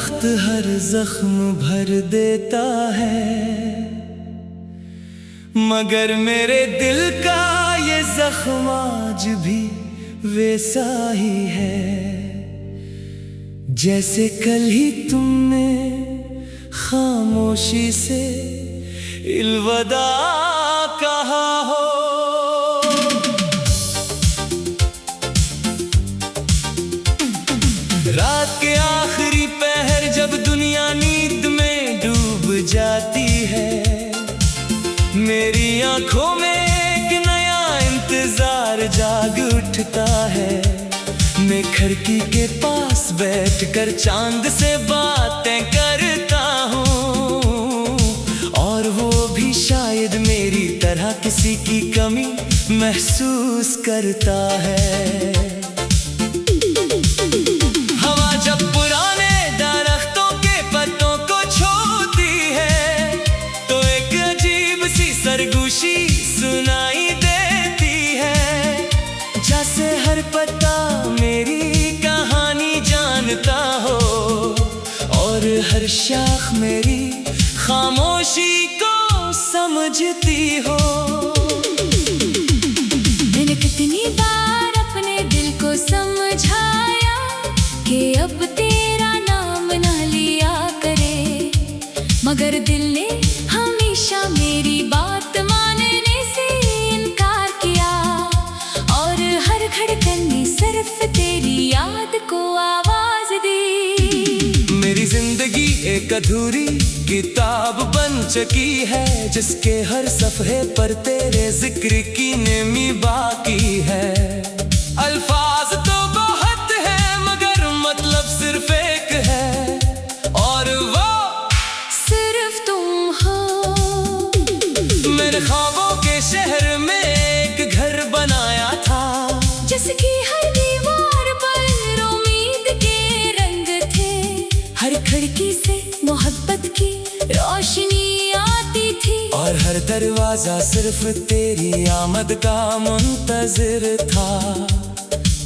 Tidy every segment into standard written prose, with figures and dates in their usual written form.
वक्त हर जख्म भर देता है, मगर मेरे दिल का ये जख्म आज भी वैसा ही है जैसे कल ही तुमने खामोशी से इल्वदा कहा हो। रात के आखिरी पहर जब दुनिया नींद में डूब जाती है, मेरी आंखों में एक नया इंतजार जाग उठता है। मैं खिड़की के पास बैठकर चांद से बातें करता हूँ, और वो भी शायद मेरी तरह किसी की कमी महसूस करता है। सरगोशी सुनाई देती है, जैसे हर पत्ता मेरी कहानी जानता हो, और हर शाख मेरी खामोशी को समझती हो। मैंने कितनी बार अपने दिल को समझाया कि अब तेरा नाम ना लिया करे, मगर दिल ने हमेशा मेरी बात मानने से इनकार किया, और हर धड़कन ने सिर्फ तेरी याद को आवाज दी। मेरी जिंदगी एक अधूरी किताब बन चुकी है, जिसके हर सफ़े पर तेरे जिक्र की नेमी बाकी है। अल्फाज तो बहुत है मगर मतलब सिर्फ एक है, और वो सिर्फ तुम हो। मेरे ख्वाबों के शहर में एक घर बनाया था, जिसकी हर दीवार पर उम्मीद के रंग थे। हर खिड़की से मोहब्बत की रोशनी आती थी, और हर दरवाजा सिर्फ तेरी आमद का मुंतजिर था।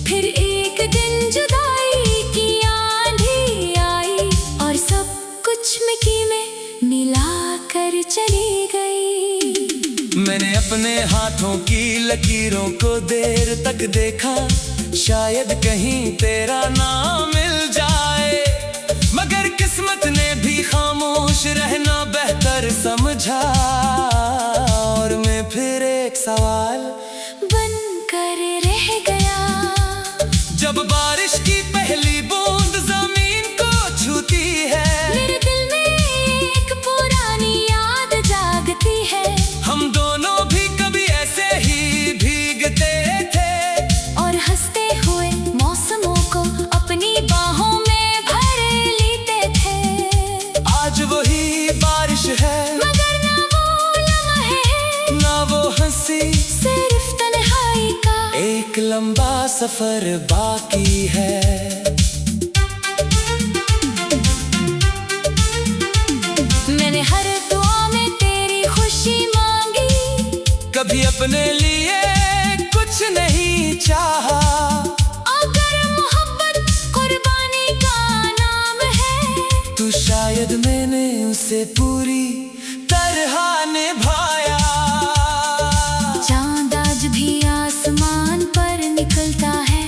फिर एक दिन जुदाई की आंधी आई, और सब कुछ मिट्टी में मिला कर चली गई। मैंने अपने हाथों की लकीरों को देर तक देखा, शायद कहीं तेरा नाम मिल जाए, मगर किस्मत ने भी खामोश रहना बेहतर समझा। और मैं फिर एक सवाल बनकर रह गया। जब बारिश की पहली बूंद जमीन को छूती है, मेरे दिल में एक पुरानी याद जागती है। हम दोनों भी कभी ऐसे ही भीगते थे, और हंसते हुए मौसमों को अपनी बाहों में भर लेते थे। आज वही बारिश है, मगर ना वो लम्हे, ना वो हंसी, सिर्फ तन्हाई का एक लंबा सफर बाकी है। मैंने हर दुआ में तेरी खुशी मांगी, कभी अपने लिए कुछ नहीं चाहा। अगर मोहब्बत कुर्बानी का नाम है, तो शायद मैंने उसे पूरी तरह निभाया। चांद आज भी आसमान पर निकलता है,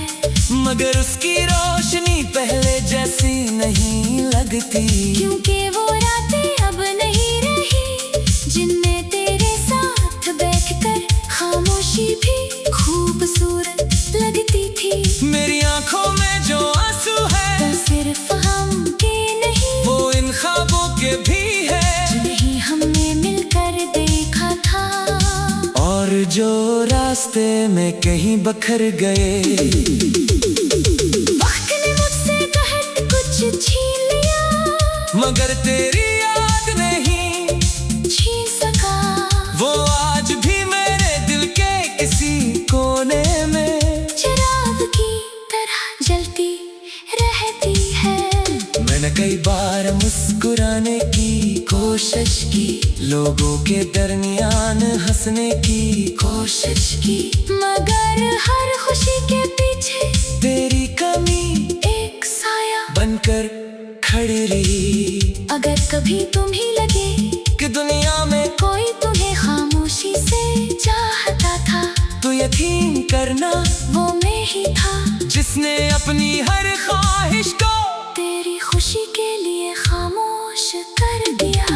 मगर उसकी रोशनी पहले जैसी नहीं लगती, क्योंकि वो रातें अब नहीं रही जिनमें तेरे साथ बैठकर खामोशी भी खूबसूरत लगती थी। मेरी आंखों में जो आंसू है, वो सिर्फ हम के नहीं, वो इन ख्वाबों के भी है, जिन्हें हमने मिलकर देखा था, और जो रास्ते में कहीं बखर गए। वक्त ने मुझसे कहत कुछ छीन लिया, मगर तेरी याद नहीं छीन सका। वो आज भी मेरे दिल के किसी कोने में चिराग की तरह जलती रहती है। मैंने कई बार मुस्कुराने की कोशिश की, लोगों के दरमियान हंसने की कोशिश की, मगर हर खुशी के पीछे तेरी कमी एक साया बनकर खड़ी रही। अगर कभी तुम्हें लगे कि दुनिया में कोई तुम्हें खामोशी से चाहता था, तो यकीन करना वो मैं ही था, जिसने अपनी हर ख्वाहिश को तेरी खुशी के लिए खामोश कर दिया।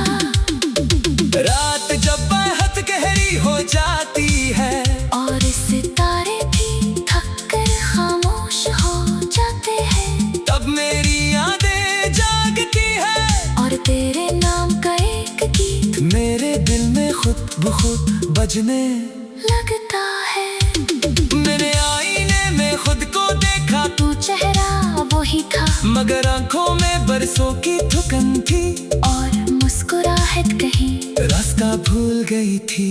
रात जब बेहद गहरी हो जाती है और सितारे भी थक कर खामोश हो जाते हैं, तब मेरी यादें जागती है और तेरे नाम का एक गीत मेरे दिल में खुद ब खुद बजने लगता है। मैंने आईने में खुद को देखा, तू चेहरा वही था, मगर आंखों में बरसों की थुकन थी, और मुस्कुराहट कहीं रास्ता भूल गई थी।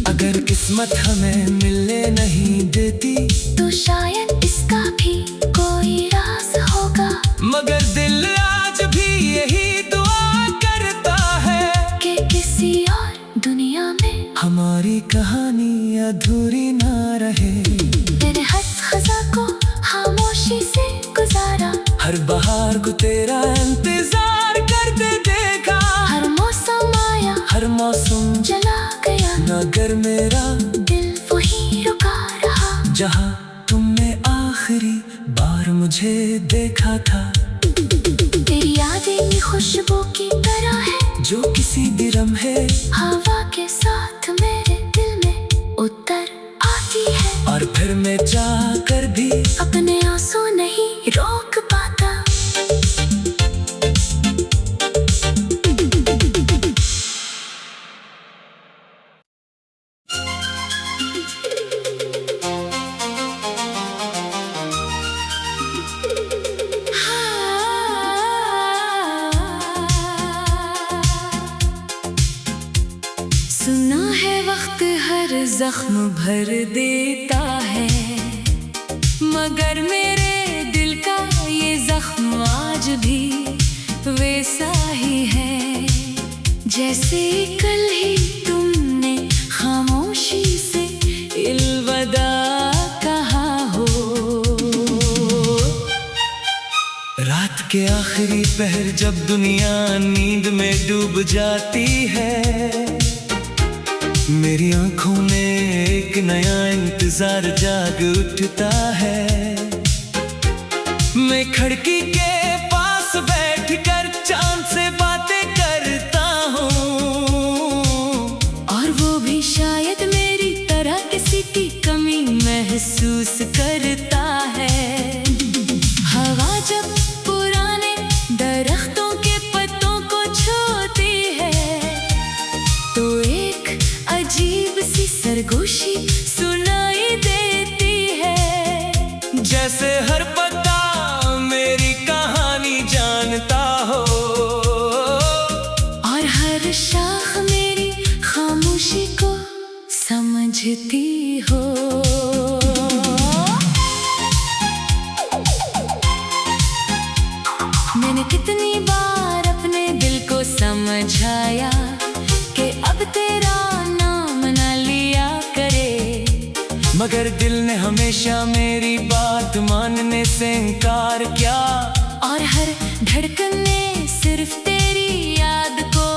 अगर किस्मत हमें मिलने नहीं देती तो शायद इसका भी कोई राज होगा, मगर दिल आज भी यही दुआ करता है कि किसी और दुनिया में हमारी कहानी अधूरी ना रहे। तेरे हर खजा को खामोशी से गुजारा, हर बहार को तेरा इंतजार करते देखा, हर मौसम आया हर मौसम चला गया, मगर मेरा दिल वही रुका रहा, जहाँ तुमने आखिरी बार मुझे देखा था। तेरी यादें खुशबू की तरह है, जो किसी भी लम्हे हवा के साथ मेरे दिल में उतर आती है, और फिर मैं जाकर भी अपने आंसू नहीं रोक पाता। सुना है वक्त हर जख्म भर देता है, मगर मेरे दिल का ये जख्म आज भी वैसा ही है, जैसे कल ही तुमने खामोशी से अलविदा कहा हो। रात के आखिरी पहर जब दुनिया नींद में डूब जाती है, मेरी आंखों में एक नया इंतजार जाग उठता है। मैं खिड़की के पास बैठकर चांद से बातें करता हूँ, और वो भी शायद मेरी तरह किसी की कमी महसूस करता है। हवा जब पुराने दरख्तों के पत्तों को छूती है, तो एक अजीब सी सरगोशी सुनाई देती है, जैसे हर पत्ता मेरी कहानी जानता हो, और हर शाख मेरी खामोशी को समझती हो। मैंने कितनी बार अपने दिल को समझाया कि अब तेरा नाम न लिया करे, मगर दिल ने हमेशा मेरी बात मानने से इनकार किया, और हर धड़कन ने सिर्फ तेरी याद को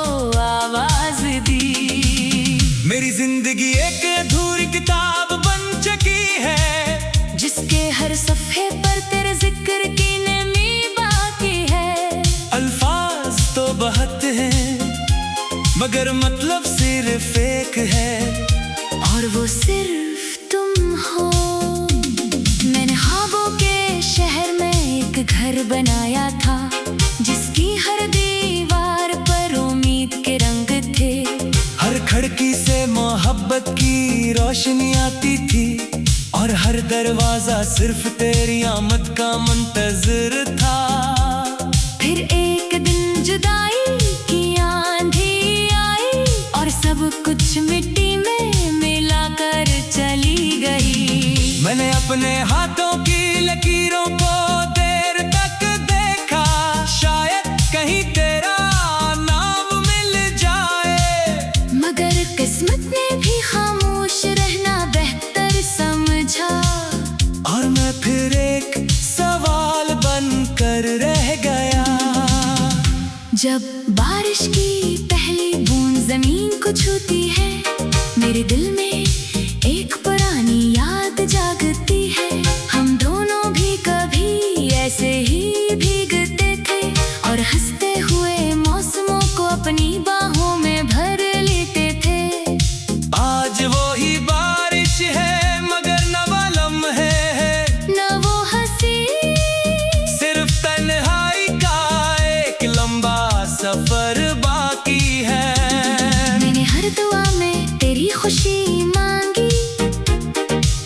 आवाज दी। मेरी जिंदगी एक अधूरी किताब बन चुकी है, जिसके हर सफ़े पर तेरे जिक्र की नमी बाकी है। अल्फाज तो बहुत हैं, मगर मतलब सिर्फ एक है, और वो सिर्फ तुम हो। मैंने ख्वाबों के शहर में एक घर बनाया था, जिसकी हर दीवार पर उम्मीद के रंग थे, हर खिड़की से मोहब्बत की रोशनी आती थी, और हर दरवाजा सिर्फ तेरी आमद का मुंतजर था। फिर एक दिन जुदाई की आंधी आई, और सब कुछ मिट्टी में मिलाकर चली गई। मैंने अपने हाथों की लकीरों को देर तक देखा, शायद कहीं तेरा नाम मिल जाए, मगर किस्मत ने भी खामोश रहना बेहतर समझा, और मैं फिर एक सवाल बनकर रह गया। जब बारिश की पहली बूंद जमीन को छूती है, मेरे दिल में एक पुरानी याद जागती है। हम दोनों भी कभी ऐसे ही भीगते थे और हंसते हुए मौसमों को अपनी बाहों में भर लेते थे। आज वो ही बारिश है मगर न वो लम्हे है, न वो हंसी, सिर्फ तन्हाई का एक लंबा सफर बाकी है। मैंने हर दुआ में तेरी खुशी मांगी,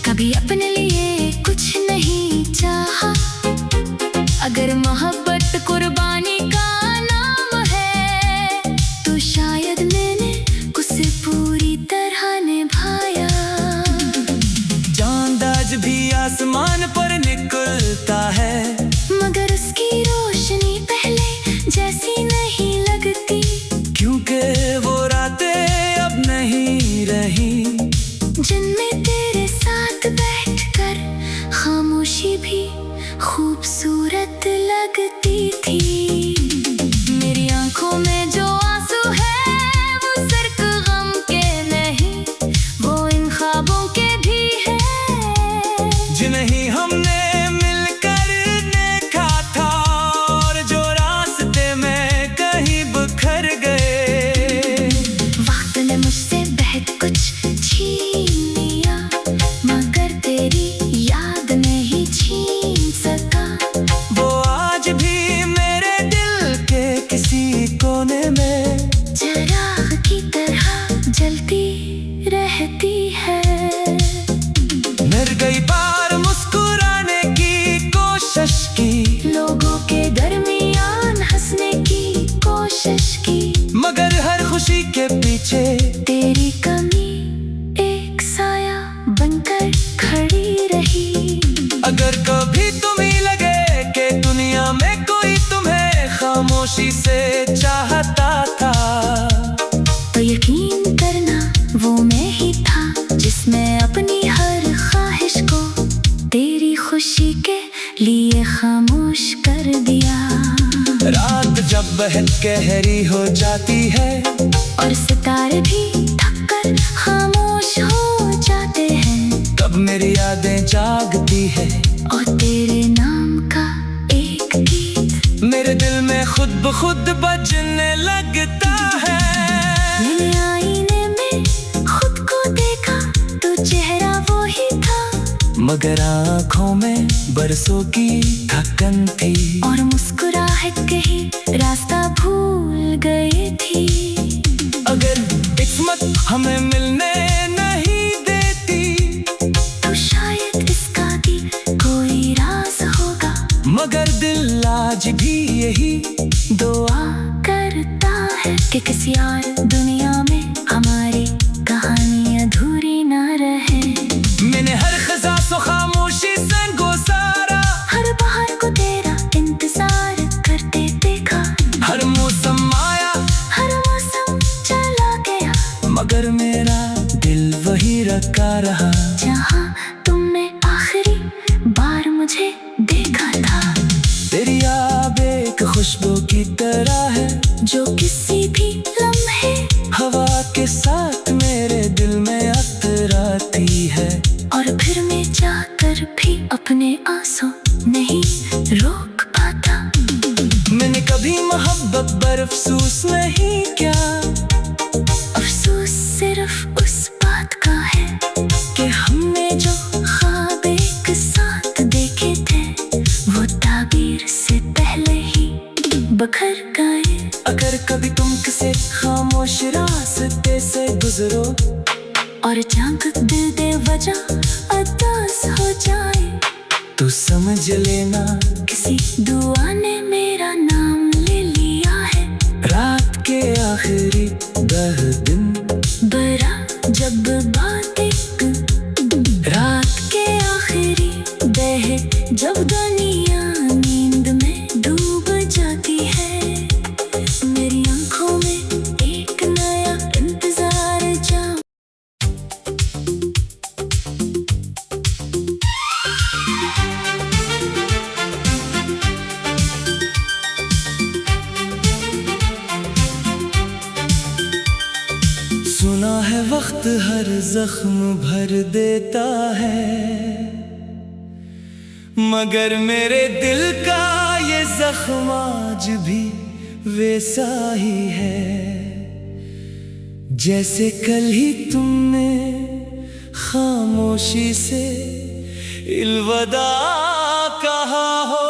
कभी अपने लिए कुछ नहीं चाहा। अगर मोहब्बत कुर्बानी का नाम है, तो शायद मैंने उसे पूरी तरह निभाया। चांद आज भी आसमान पर निकलता है, मगर उसकी रोशनी पहले जैसी नहीं लगती, क्योंकि वो रातें अब नहीं रही जिनमें तेरे साथ बैठकर खामोशी भी खूबसूरत लगती थी। मेरी आंखों में जो आंसू है वो सिर्फ गम के नहीं, वो इन ख्वाबों के भी है जिन्हें हमने मिलकर देखा था और जो रास्ते में कहीं बिखर गए। वक्त ने मुझसे बहुत कुछ छीन लिया, मगर तेरी याद नहीं छीन सका। वो आज भी मेरे दिल के किसी कोने में चिराग की तरह जलती रहती है। मर गई बार मुस्कुराने की कोशिश की, लोगों के दरमियान हंसने की कोशिश की, मगर हर खुशी के पीछे तेरी कमी एक साया बनकर खड़ी रही। अगर कभी तुम्हें लगे कि दुनिया में कोई तुम्हें खामोशी से चाहता था, तो यकीन करना वो मैं ही था, जिसने अपनी हर ख्वाहिश को तेरी खुशी के लिए खामोश कर दिया। रात जब बहुत गहरी हो जाती है और सितारे भी थककर खामोश हो जाते हैं, तब मेरी यादें जागती है और तेरे नाम का एक गीत मेरे दिल में खुद ब खुद बजने लगता है। मैंने आईने में खुद को देखा, तो चेहरा वो ही था, मगर आँखों में बरसों की थकन थी और मुस्कुराहट कहीं रास्ता भूल गई थी। अगर किस्मत हमें मिलने नहीं देती, तो शायद इसका भी कोई राज होगा, मगर दिल आज भी यही दुआ करता है कि किसी और दुनिया में हमारी कहानी अधूरी ना रहे। मैंने हर खज़ा सो खामोशी से गुजारा, हर बहार को तेरा इंतजार करते देखा, हर मौसम आया हर मौसम चला गया, मगर मेरा दिल वही रखा रहा जहाँ तुमने आखिरी बार मुझे देखा था। तेरी याद एक खुशबू की तरह है, जो किसी भी लम्हे हवा के साथ मेरे दिल में अतराती है, और फिर मैं जाकर भी अपने आंसू नहीं रोक पाता। मैंने कभी मोहब्बत पर अफसोस नहीं किया, अफसोस सिर्फ उस बात का है कि हमने जो ख्वाब एक साथ देखे थे, वो ताबीर से पहले ही बखर गए। अगर कभी तुम किसी खामोश रास्ते से गुजरो और झांक दिल दे वजह अदास हो जाए, तो समझ लेना किसी दुआ ने मेरा नाम ले लिया है। रात के आखिरी 10 दिन बरा जब बात एक रात के आखिरी दह जब दुनिया नींद में डूब जाती है, मेरी आंखों में एक नया इंतजार जा। है वक्त हर जख्म भर देता है, मगर मेरे दिल का ये जख्म आज भी वैसा ही है, जैसे कल ही तुमने खामोशी से इल्वदा कहा हो।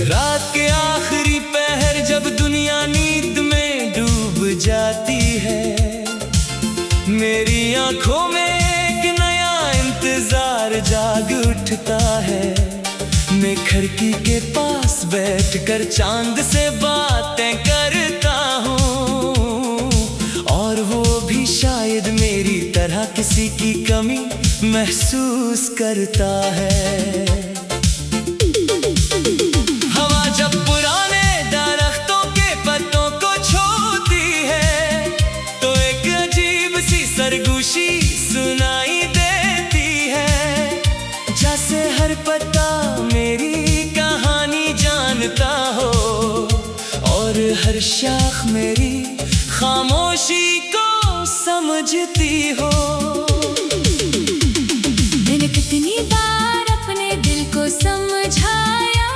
रात के आखिरी पहर जब दुनिया नींद में डूब जाती है, मेरी आंखों में एक नया इंतजार जाग उठता है। मैं खिड़की के पास बैठकर चांद से बातें करता हूँ, और वो भी शायद मेरी तरह किसी की कमी महसूस करता है। हवा जब पुराने दरख्तों के पत्तों को छूती है, तो एक अजीब सी सरगोशी सुनाई देती है, जैसे हर पत्ता मेरी कहानी जानता हो, और हर शाख मेरी खामोशी को समझती हो। मैंने कितनी बार अपने दिल को समझाया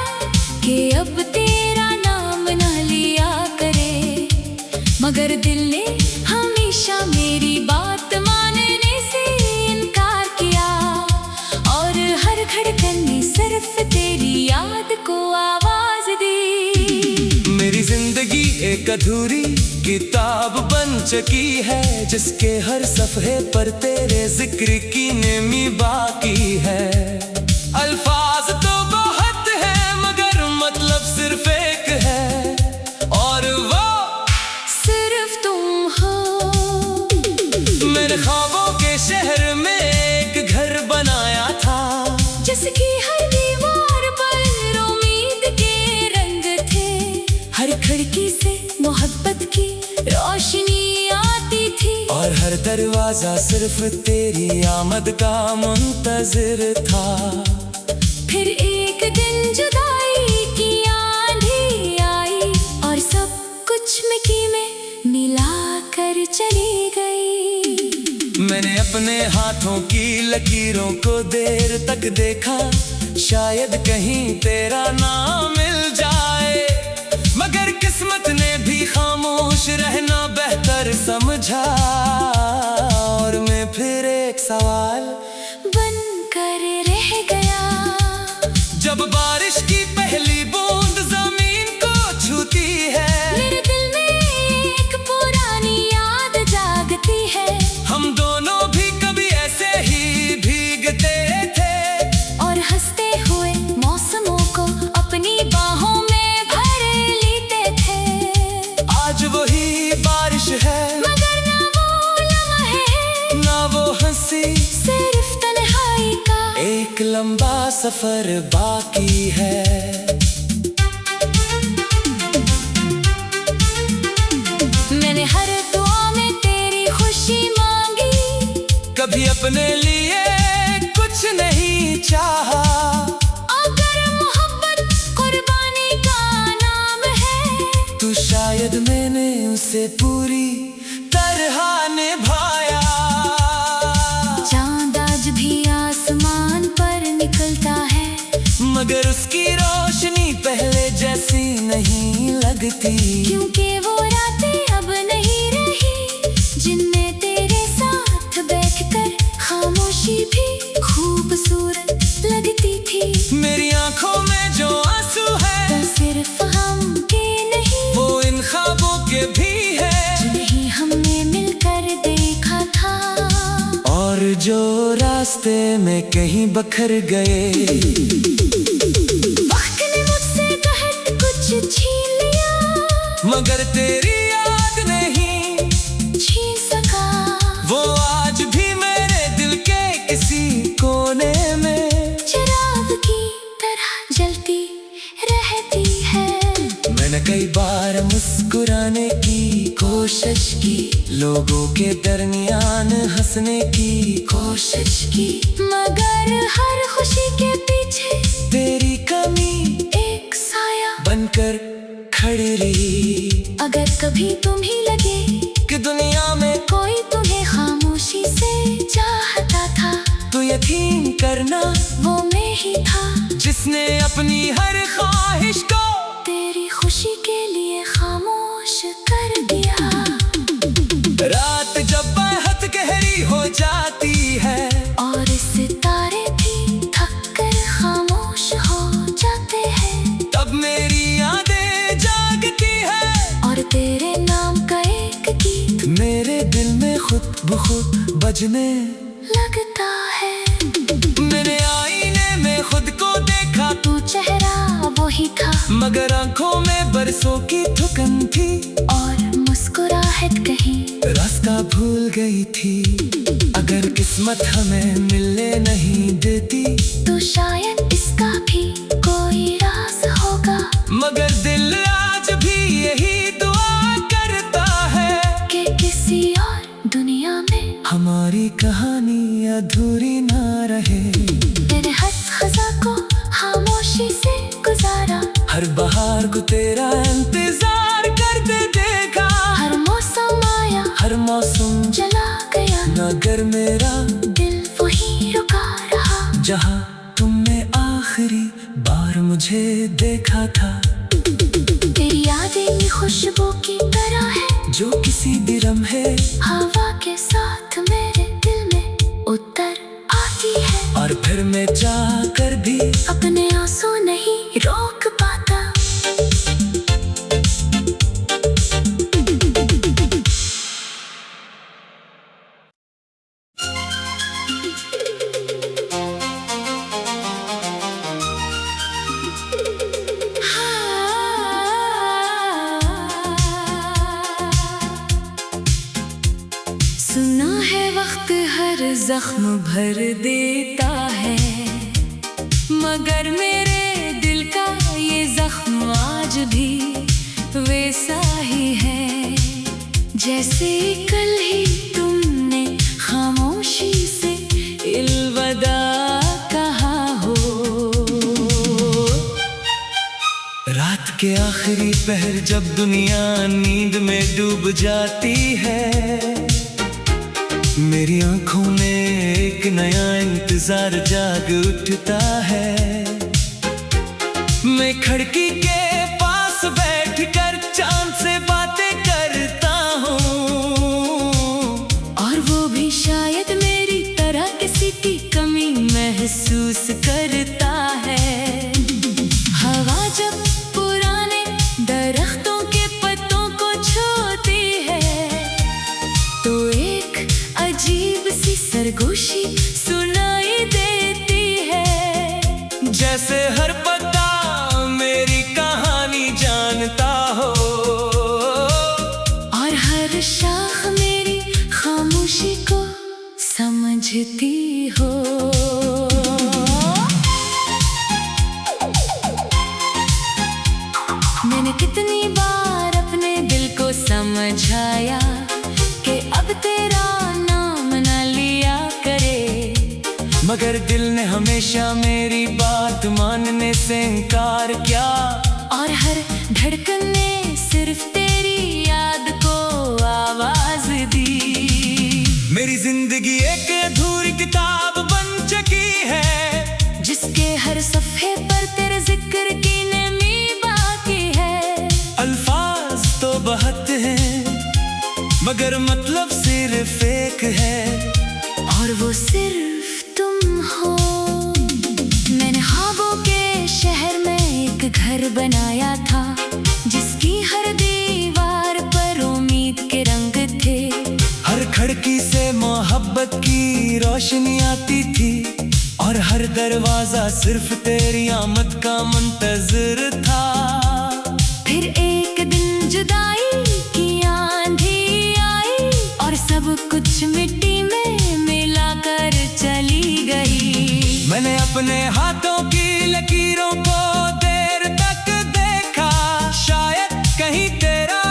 कि अब तेरा नाम ना लिया करे, मगर दिल ने हमेशा मेरी बात मानने से इनकार किया, और हर धड़कन ने सिर्फ तेरी याद को आवाज दी। मेरी जिंदगी एक अधूरी किताब बन चुकी है, जिसके हर सफ़े पर तेरे जिक्र की नेमी बाकी है। अल्फाज तो बहुत है मगर मतलब सिर्फ एक है, और वो सिर्फ तुम हो। मेरे ख्वाबों के शहर में एक घर बनाया था, जिसकी हर दीवार पर उम्मीद के रंग थे, हर खिड़की से मोहब्बत की रोशनी आती थी, और हर दरवाजा सिर्फ तेरी आमद का मुंतजिर था। फिर एक दिन जुदाई की आंधी आई, और सब कुछ मिट्टी में मिला कर चली गई। मैंने अपने हाथों की लकीरों को देर तक देखा, शायद कहीं तेरा नाम मिल जाए, मगर किस्मत ने भी खामोश रहना बेहतर समझा, और मैं फिर एक सवाल बनकर रह गया। जब बारिश की पहली बूंद जमीन को छूती है, मेरे दिल में एक पुरानी याद जागती है, हम दोनों भी कभी ऐसे ही भीगते थे, और हंसते हुए मौसमों को अपनी बाहों में भर लेते थे। आज वही बारिश है, मगर ना वो लम्हे, ना वो हंसी, सिर्फ तन्हाई का एक लंबा सफर बाकी है। मैंने हर दुआ में तेरी खुशी मांगी, कभी अपने लिए कुछ नहीं चाहा, अगर मोहब्बत कुर्बानी का नाम है, तो शायद मैंने उसे पूरी तरह निभाया। चांद आज भी आसमान पर निकलता है, मगर उसकी रोशनी पहले जैसी नहीं लगती, क्योंकि वो रातें अब नहीं रही, जिनमें तेरे साथ बैठकर खामोशी भी खूबसूरत लगती थी। मेरी आंखों में जो आंसू है, तो सिर्फ हम के नहीं, वो इन ख्वाबों के भी है, जिन्हें हमने मिलकर देखा था, और जो रास्ते में कहीं बखर गए। वक्त ने मुझसे बहुत कुछ छीन लिया, मगर तेरी याद नहीं छीन सका। वो आज भी मेरे दिल के किसी कोने में चिराग की तरह जलती रहती है। मैंने कई बार मुस्कुराने की कोशिश की, लोगों के दरमियान हंसने की कोशिश की, मगर हर खुशी के पीछे तेरी कमी एक साया बनकर खड़ी खड़ रही। अगर कभी तुम्हें लगे कि दुनिया में कोई तुम्हें खामोशी से चाहता था, तो यकीन करना वो मैं ही था, जिसने अपनी हर ख्वाहिश को तेरी खुशी के लिए खामोश कर दिया। रात जब बेहद गहरी हो जाती है और सितारे भी थक कर खामोश हो जाते हैं, तब मेरी यादें जागती है और तेरे नाम का एक गीत मेरे दिल में खुद ब खुद बजने लगता है। मैंने आईने में खुद को देखा, तू चेहरा वही था, मगर आंखों में बरसों की थुकन थी, और मुस्कुराहट कहीं रास्ता भूल गई थी। अगर किस्मत हमें मिलने नहीं देती, तो शायद इसका भी कोई राज होगा, मगर दिल आज भी यही दुआ करता है कि किसी और दुनिया में हमारी कहानी अधूरी ना रहे। तेरे हर खजा को खामोशी से गुजारा, हर बहार को तेरा इंतजार करते देखा, हर मौसम आया हर मौसम चला गया, मगर मेरा दिल वही रुका रहा, जहाँ तुमने आखिरी बार मुझे देखा था। तेरी यादें खुशबू की तरह है, जो किसी भी लम्हे हवा के साथ मेरे दिल में उतर आती है, और फिर मैं चाह कर भी अपने आंसू नहीं रोक पाता। सुना है वक्त हर जख्म भर देता है, मगर मेरे दिल का ये जख्म आज भी वैसा ही है, जैसे कल ही तुमने खामोशी से अलविदा कहा हो। रात के आखिरी पहर जब दुनिया नींद में डूब जाती है, मेरी आंखों में एक नया इंतजार जाग उठता है। मैं खिड़की के पास बैठकर चांद से बातें करता हूँ, और वो भी शायद मेरी तरह किसी की कमी महसूस करता है। हवा जब पुराने दरख्तों के पत्तों को छूती है, तो एक अजीब सी सरगोशी सुनाई देती है, जैसे हर पत्ता मेरी कहानी जानता हो, और हर शाख मेरी खामोशी को समझती हो। मैंने कितनी बार अपने दिल को समझाया कि अब तेरा नाम न लिया करे, मगर दिल ने हमेशा मेरी बात मानने से इनकार किया, और हर धड़कन ने सिर्फ तेरी याद को आवाज दी। मेरी जिंदगी एक अधूरी किताब बन चुकी है, जिसके हर सफ़े पर तेरे जिक्र की नमी बाकी है। अल्फाज तो बहुत हैं, मगर मतलब सिर्फ एक है, और वो सिर्फ तुम हो। मैंने ख्वाबों के शहर में एक घर बनाया था, जिसकी हर दीवार पर उम्मीद के रंग थे, हर खिड़की से मोहब्बत की रोशनी आती थी, और हर दरवाजा सिर्फ तेरी आमद का मुंतजर था। फिर एक दिन जुदाई की आंधी आई, और सब कुछ मिट्टी में मिलाकर चली गई। मैंने अपने हाथों की लकीरों को देर तक देखा, शायद कहीं तेरा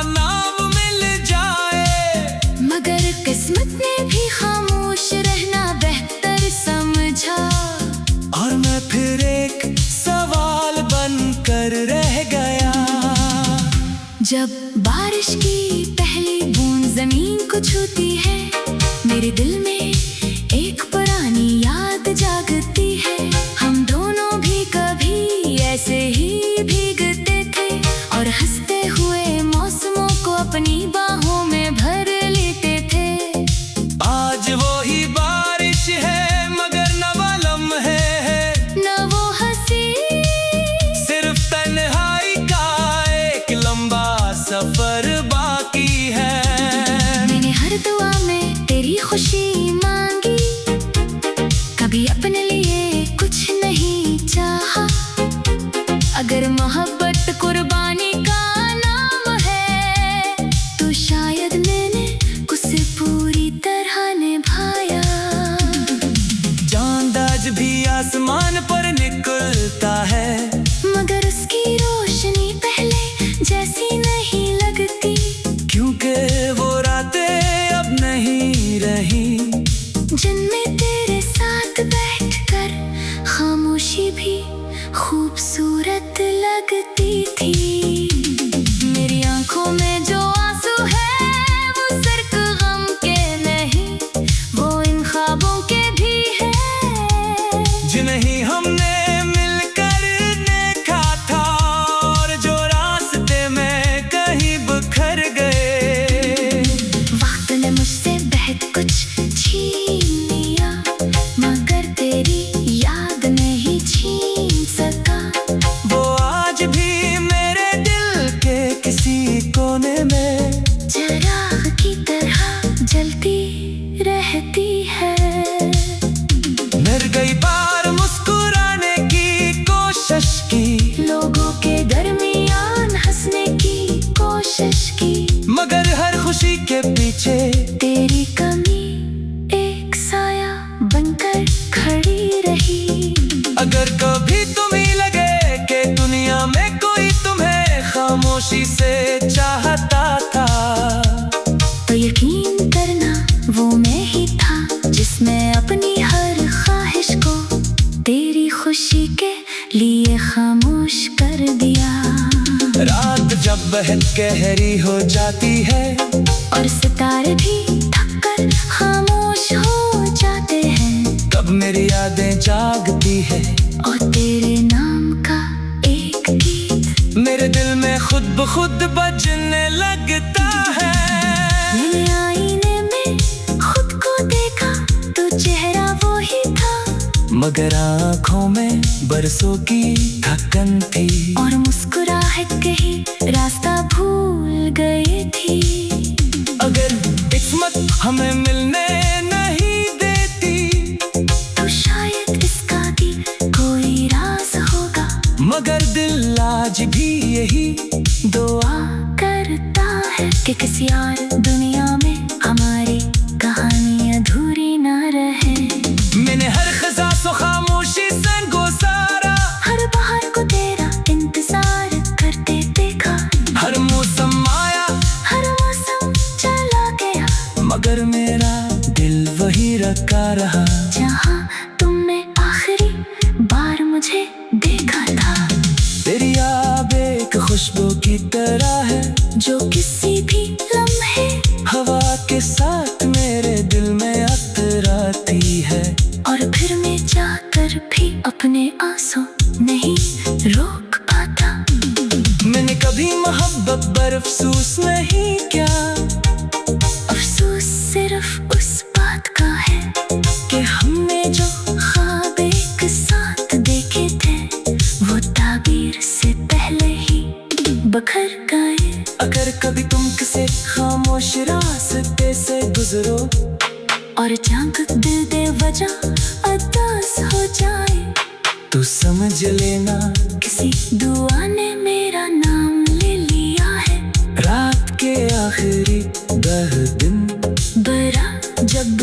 नाम मिल जाए, मगर किस्मत ने भी खामोश रहना बेहतर समझा, और मैं फिर एक सवाल बनकर रह गया। जब बारिश की पहली बूंद जमीन को छूती है, मेरे दिल में एक पुरानी याद जागती है। हम दोनों भी कभी ऐसे ही भीगते थे और हंसते हुए मौसमों को अपनी बाहों में भर लेते थे। आज वो ही बारिश है मगर न वो लम्हे है, न वो हंसी, सिर्फ तन्हाई का एक लंबा सफर बाकी है। मैंने हर दुआ में तेरी खुशी मांगी, कभी अपने लिए कुछ नहीं चाहा। अगर मोहब्बत कुर्बानी का नाम है, तो शायद मैंने उसे पूरी तरह निभाया। चांद आज भी आसमान पर निकलता है, मगर उसकी रोशनी पहले जैसी नहीं लगती, क्योंकि वो रातें अब नहीं रही जिनमें तेरे साथ बैठकर खामोशी भी खूबसूरत लगती थी। मेरी आंखों में जो आंसू है वो सिर्फ गम के नहीं, वो इन ख्वाबों के भी है जिन्हें हमने मिलकर देखा था और जो रास्ते में कहीं बिखर गए। वक्त ने मुझसे बहुत कुछ छीन लिया, मगर तेरी याद नहीं छीन सका। वो आज भी मेरे दिल के किसी कोने में चिराग की तरह जलती रहती है। मर गई बार मुस्कुराने की कोशिश की, लोगों के दरमियान हंसने की कोशिश की, मगर हर खुशी के पीछे तेरी कमी एक साया बनकर खड़ी रही। अगर कभी तुम्हें लगे कि दुनिया में कोई तुम्हें खामोशी से चाहता था, तो यकीन करना वो मैं ही था, जिसने अपनी हर ख्वाहिश को तेरी खुशी के लिए खामोश कर दिया। रात जब बहुत गहरी हो जाती है और सितारे भी थककर खामोश हो जाते हैं, तब मेरी यादें जागती है और तेरे नाम का एक गीत मेरे दिल में खुद ब खुद बजने लगता है। मैंने आईने में खुद को देखा तो चेहरा वो ही था, मगर आँखों में बरसों की थकन थी और मुस्कुराहट कहीं रास्ता भूल गई थी। अगर किस्मत हमें मिलने नहीं देती, तो शायद इसका भी कोई राज होगा, मगर दिल आज भी यही दुआ करता है कि किसी और दुनिया में हमारी कहानी अधूरी ना रहे। मैंने हर खज़ा सो खामोशी से गुजारा, हर बाहर को तेरा इंतजार करते देखा, हर मौसम आया हर मौसम चला गया, मगर मेरा दिल वही रखा रहा जहाँ तुमने आखिरी बार मुझे देखा था। तेरी याद एक खुशबू की तरह है, जो किसी भी लम्हे हवा के साथ मेरे दिल में अतराती है, और फिर मैं जाकर भी अपने आंसू नहीं रोक पाता। मैंने कभी मोहब्बत पर अफसोस नहीं किया, अफसोस सिर्फ उस बात का है कि हमने जो ख्वाब एक साथ देखे थे, वो ताबीर से पहले ही बखर गए। अगर कभी तुम किसी खामोश रास्ते से गुजरो और अचानक दिल दे वजह अदास हो जाए, तो समझ लेना किसी दुआ ने मेरा नाम ले लिया है। रात के आखिरी 10 दिन बरा जब